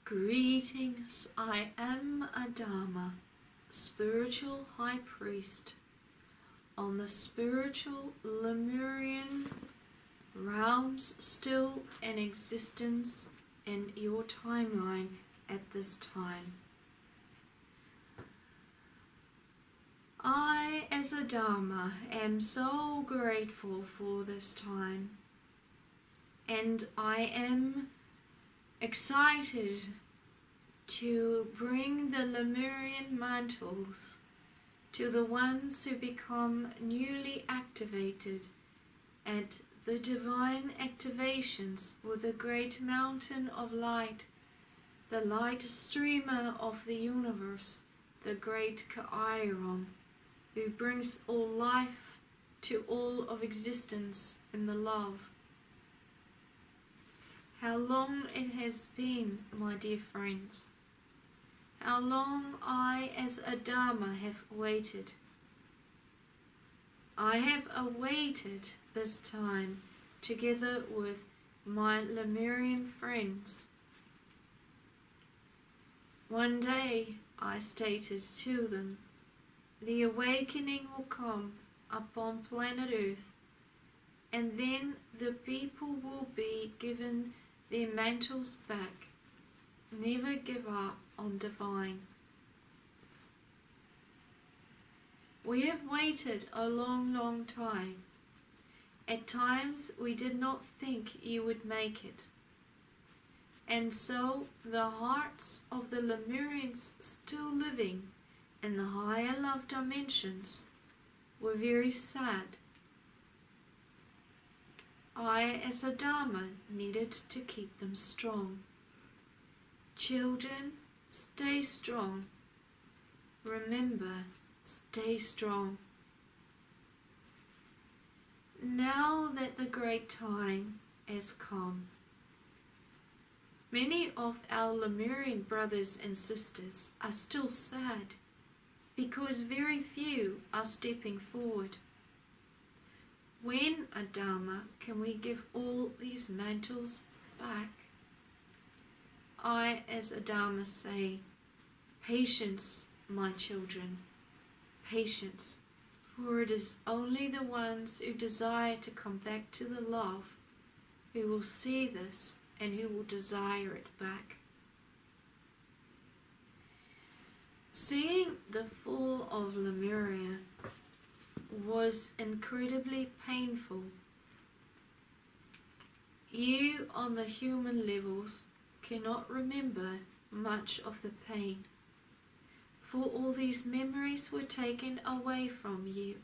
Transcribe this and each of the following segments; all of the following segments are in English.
Greetings, I am ADAMA, spiritual high priest on the spiritual Lemurian realms still in existence in your timeline at this time. I, as ADAMA, am so grateful for this time, and I am excited to bring the Lemurian mantles to the ones who become newly activated at the divine activations with the great mountain of light, the light streamer of the universe, the great CAEAYARON, who brings all life to all of existence in the love. How long it has been, my dear friends. How long I as ADAMA have waited. I have awaited this time together with my Lemurian friends. One day I stated to them, the awakening will come upon planet Earth, and then the people will be given their mantles back. Never give up on divine. We have waited a long time. At times we did not think you would make it. And so the hearts of the Lemurians still living in the higher love dimensions were very sad. I, as ADAMA, needed to keep them strong. Children, stay strong. Remember, stay strong. Now that the great time has come, many of our Lemurian brothers and sisters are still sad because very few are stepping forward. When, ADAMA, can we give all these mantles back? I, as ADAMA, say, patience, my children, patience, for it is only the ones who desire to come back to the love who will see this and who will desire it back. Seeing the fall of Lemuria was incredibly painful. You, on the human levels, cannot remember much of the pain, for all these memories were taken away from you.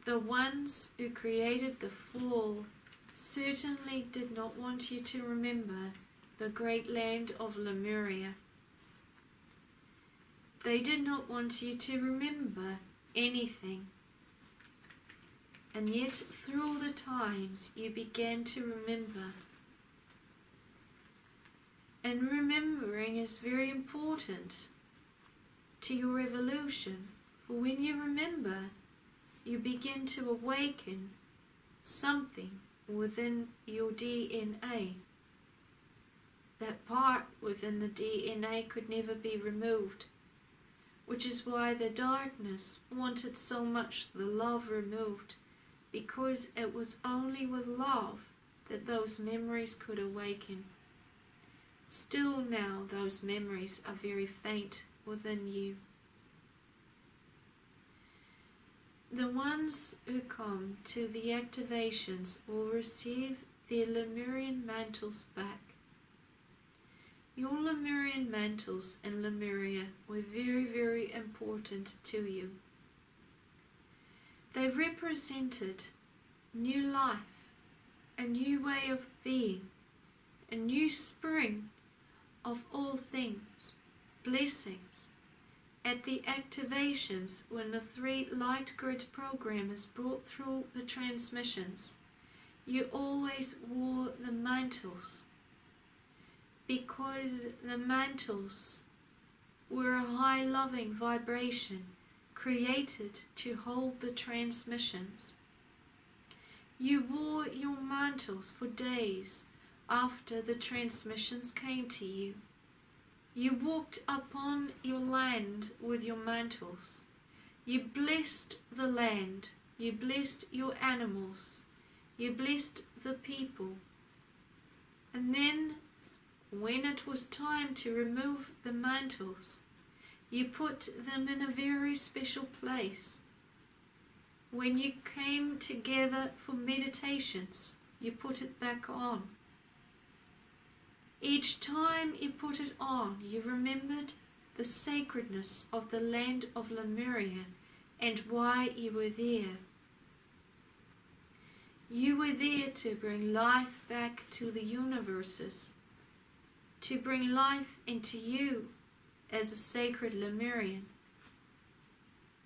The ones who created the fall certainly did not want you to remember the great land of Lemuria. They did not want you to remember anything. And yet through all the times you began to remember. And remembering is very important to your evolution, for when you remember, you begin to awaken something within your DNA. That part within the DNA could never be removed, which is why the darkness wanted so much the love removed, because it was only with love that those memories could awaken. Still now those memories are very faint within you. The ones who come to the activations will receive their Lemurian mantles back. Your Lemurian mantles in Lemuria were very important to you. They represented new life, a new way of being, a new spring of all things, blessings. At the activations, when the 3 light grid programmers brought through the transmissions, you always wore the mantles, because the mantles were a high loving vibration created to hold the transmissions. You wore your mantles for days after the transmissions came to you. You walked upon your land with your mantles. You blessed the land. You blessed your animals. You blessed the people. And then, when it was time to remove the mantles, you put them in a very special place. When you came together for meditations, you put it back on. Each time you put it on, you remembered the sacredness of the land of Lemuria and why you were there. You were there to bring life back to the universes, to bring life into you as a sacred Lemurian,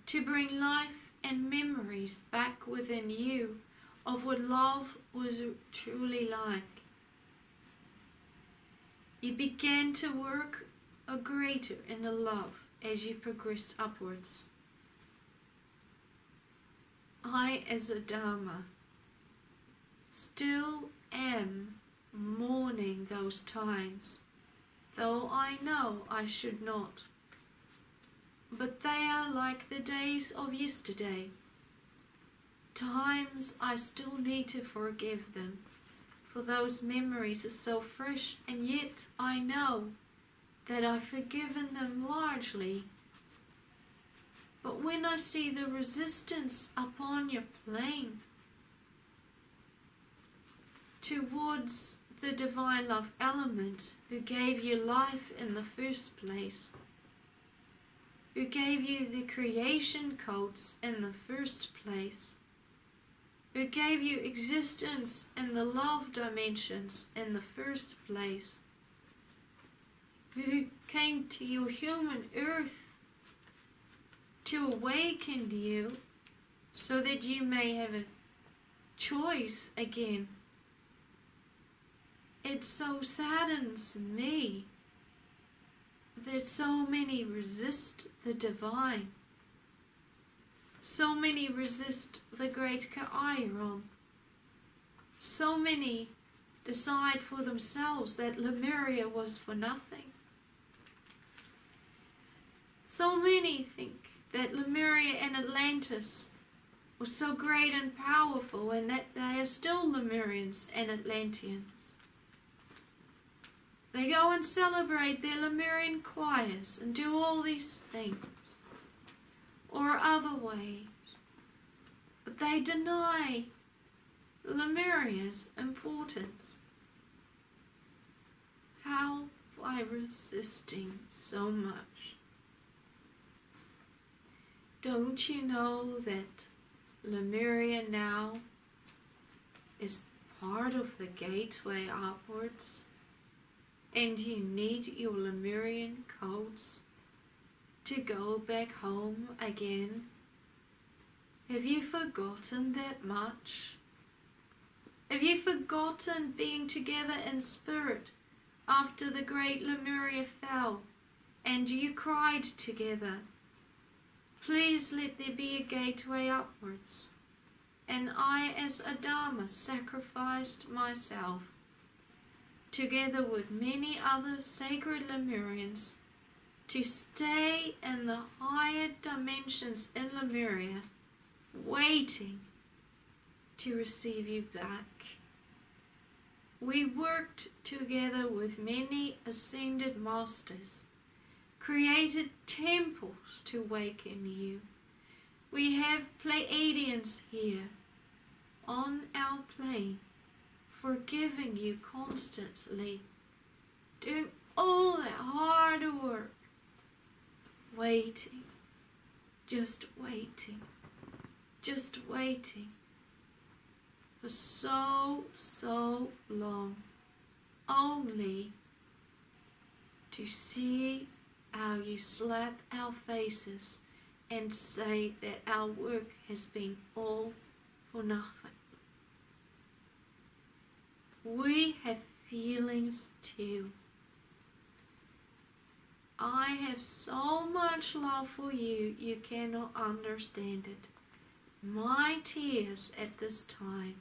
to bring life and memories back within you of what love was truly like. You began to work a greater in the love as you progressed upwards. I, as ADAMA, still am mourning those times, though I know I should not. But they are like the days of yesterday, times I still need to forgive them. For those memories are so fresh, and yet I know that I've forgiven them largely. But when I see the resistance upon your plane towards the divine love element who gave you life in the first place, who gave you the creation codes in the first place, who gave you existence in the love dimensions in the first place, who came to your human earth to awaken you so that you may have a choice again. It so saddens me that so many resist the divine. So many resist the great CAEAYARON. So many decide for themselves that Lemuria was for nothing. So many think that Lemuria and Atlantis were so great and powerful, and that they are still Lemurians and Atlanteans. They go and celebrate their Lemurian choirs and do all these things, or other ways, but they deny Lemuria's importance. How by resisting so much? Don't you know that Lemuria now is part of the gateway upwards, and you need your Lemurian codes to go back home again? Have you forgotten that much? Have you forgotten being together in spirit after the great Lemuria fell and you cried together? Please let there be a gateway upwards. And I, as ADAMA, sacrificed myself, together with many other sacred Lemurians, to stay in the higher dimensions in Lemuria, waiting to receive you back. We worked together with many ascended masters, created temples to awaken you. We have Pleiadians here on our plane, forgiving you constantly, doing all that hard work, waiting, just waiting, just waiting for so long, only to see how you slap our faces and say that our work has been all for nothing. We have feelings too. I have so much love for you, you cannot understand it. My tears at this time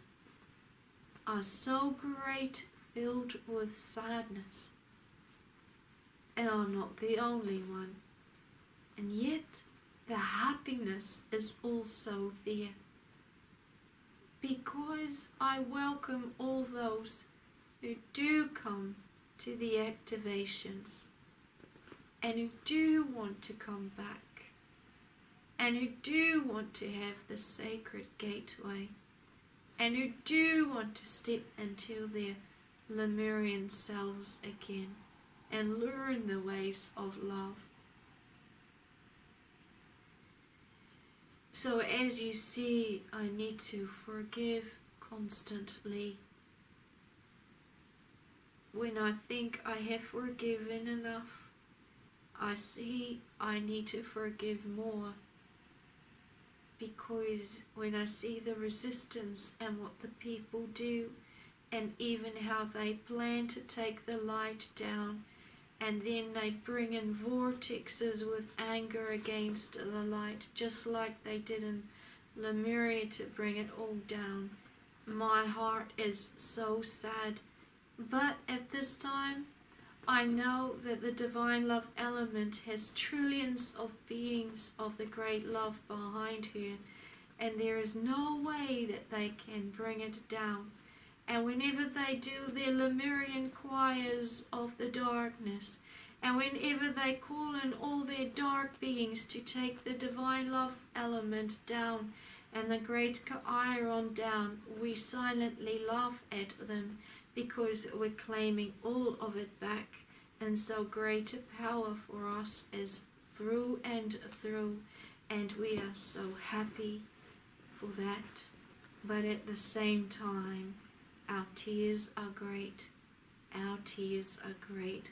are so great filled with sadness. And I'm not the only one. And yet, the happiness is also there. Because I welcome all those who do come to the activations and who do want to come back and who do want to have the sacred gateway and who do want to step into their Lemurian selves again and learn the ways of love. So as you see, I need to forgive constantly. When I think I have forgiven enough, I see I need to forgive more. Because when I see the resistance and what the people do, and even how they plan to take the light down, and then they bring in vortexes with anger against the light, just like they did in Lemuria to bring it all down. My heart is so sad. But at this time, I know that the divine love element has trillions of beings of the great love behind her, and there is no way that they can bring it down. And whenever they do their Lemurian choirs of the darkness, and whenever they call in all their dark beings to take the divine love element down and the great CAEAYARON down, we silently laugh at them because we're claiming all of it back. And so greater power for us is through and through, and we are so happy for that. But at the same time, our tears are great. Our tears are great.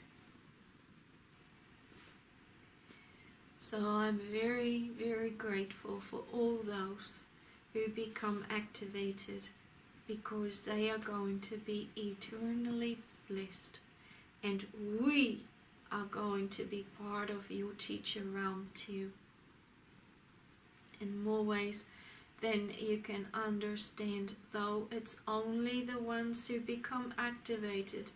So I'm very, very grateful for all those who become activated, because they are going to be eternally blessed. And we are going to be part of your teacher realm too, in more ways than you can understand, though it's only the ones who become activated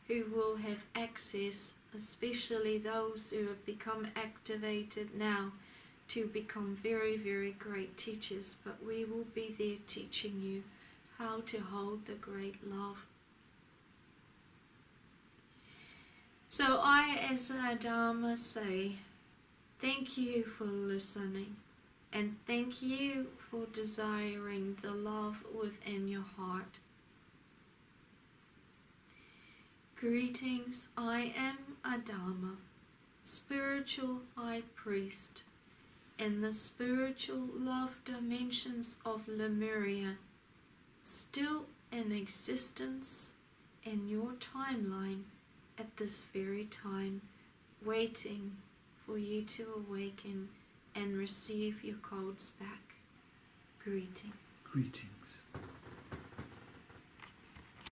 who will have access, especially those who have become activated now, to become very, very great teachers. But we will be there teaching you how to hold the great love. So I, as ADAMA, say thank you for listening, and thank you for desiring the love within your heart. Greetings, I am ADAMA, spiritual high priest, in the spiritual love dimensions of Lemuria, still in existence in your timeline at this very time, waiting for you to awaken and receive your codes back. Greetings. Greetings.